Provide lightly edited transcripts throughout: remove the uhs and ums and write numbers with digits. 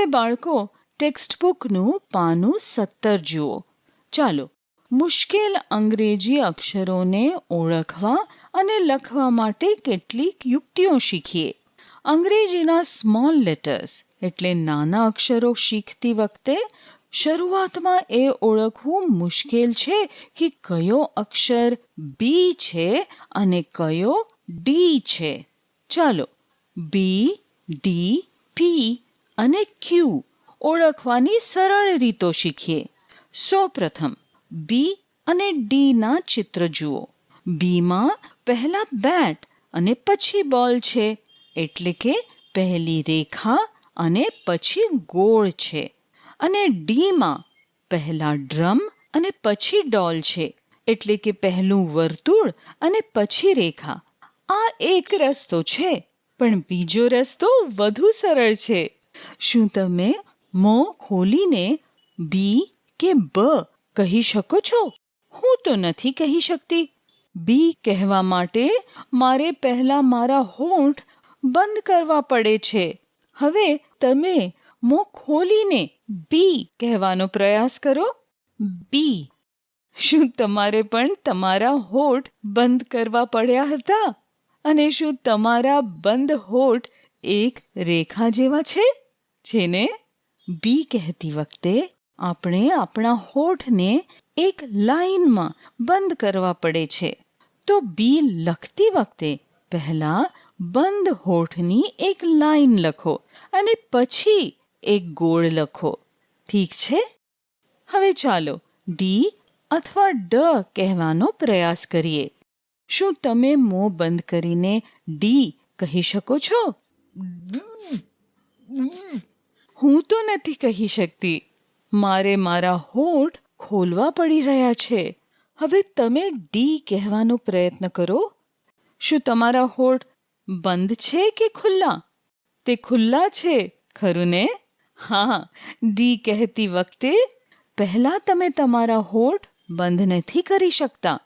હવે બાળકો ટેક્સ્ટબુકનું પાનું 17 જુઓ. ચાલો મુશ્કેલ અંગ્રેજી અક્ષરોને ઓળખવા અને લખવા માટે કેટલીક યુક્તિઓ શીખીએ. અંગ્રેજીના સ્મોલ લેટર્સ એટલે નાના અક્ષરો શીખતી વખતે શરૂઆતમાં એ ઓળખવું મુશ્કેલ છે કે કયો અક્ષર બી છે અને કયો ડી છે. ચાલો બી, ડી, પી અને ક્યુ ઓળખવાની સરળ રીતો શીખીએ. સૌપ્રથમ બી અને ડીના ચિત્ર જુઓ. બીમાં પહેલા બેટ અને પછી બોલ છે, એટલે કે પહેલી રેખા અને પછી ગોળ છે. અને ડીમાં પહેલા ડ્રમ અને પછી ડોલ છે, એટલે કે પહેલું વર્તુળ અને પછી રેખા. આ એક રસ્તો છે, પણ બીજો રસ્તો વધુ સરળ છે. શું તમે મોં ખોલીને બી કે બ કહી શકો છો? હું તો નથી કહી શકતી. બી કહેવા માટે મારે પહેલા મારા હોઠ બંધ કરવા પડે છે. હવે તમે મોં ખોલીને બી કહેવાનો પ્રયાસ કરો. બી. શું તમારે પણ તમારા હોઠ બંધ કરવા પડ્યા હતા? અને શું તમારા બંધ હોઠ એક રેખા જેવા છે? જેને બી કહેતી વખતે આપણે આપણા હોઠને એક લાઈનમાં બંધ કરવા પડે છે. તો બી લખતી વખતે પહેલા બંધ હોઠની એક લાઈન લખો અને પછી એક ગોળ લખો. ઠીક છે? હવે ચાલો ડી અથવા ડ કહેવાનો પ્રયાસ કરીએ. શું તમે મોં બંધ કરીને ડી કહી શકો છો? હું તો નથી કહી શકતી. મારે મારા હોઠ ખોલવા પડી રહ્યા છે. હવે તમે ડી કહેવાનો પ્રયત્ન કરો. શું તમારા હોઠ બંધ છે કે ખુલ્લા? તે ખુલ્લા છે, ખરું ને? હા, ડી કહેતી વખતે પહેલા તમે તમારા હોઠ બંધ નથી કરી શકતા.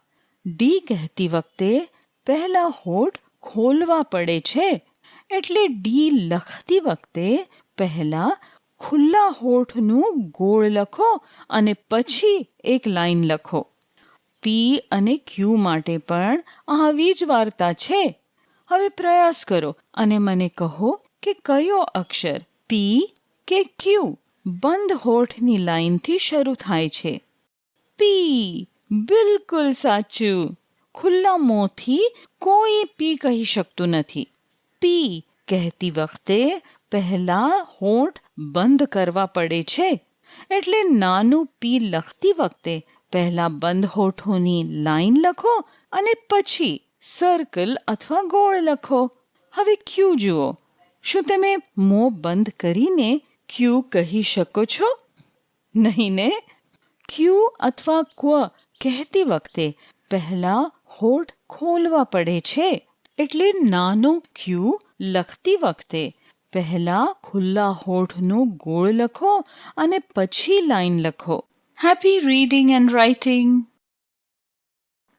ડી કહેતી વખતે પહેલા હોઠ ખોલવા પડે છે. એટલે ડી લખતી વખતે પહેલા ખુલ્લા હોઠનું ગોળ લખો અને પછી એક લાઈન લખો. પી અને ક્યુ માટે પણ આવી જ વાર્તા છે. હવે પ્રયાસ કરો અને મને કહો કે કયો અક્ષર પી કે ક્યુ બંધ હોઠની લાઈનથી શરૂ થાય છે? પી. બિલકુલ સાચું. ખુલ્લા મોંથી કોઈ પી કહી શકતું નથી. પી કહેતી વખતે પહેલા હોઠ બંધ કરવા પડે છે. એટલે નાનું પી લખતી વખતે પહેલા બંધ હોઠોની લાઈન લખો અને પછી સર્કલ અથવા ગોળ લખો. હવે ક્યુ જુઓ. શું તમે મોં બંધ કરીને ક્યુ કહી શકો છો? નહીં ને? ક્યુ અથવા ક્વ કહેતી વખતે પહેલા હોઠ ખોલવા પડે છે. એટલે નાનો ક્યુ લખતી વખતે પહેલા ખુલ્લા હોઠનું ગોળ લખો અને પછી લાઈન લખો. Happy reading and writing.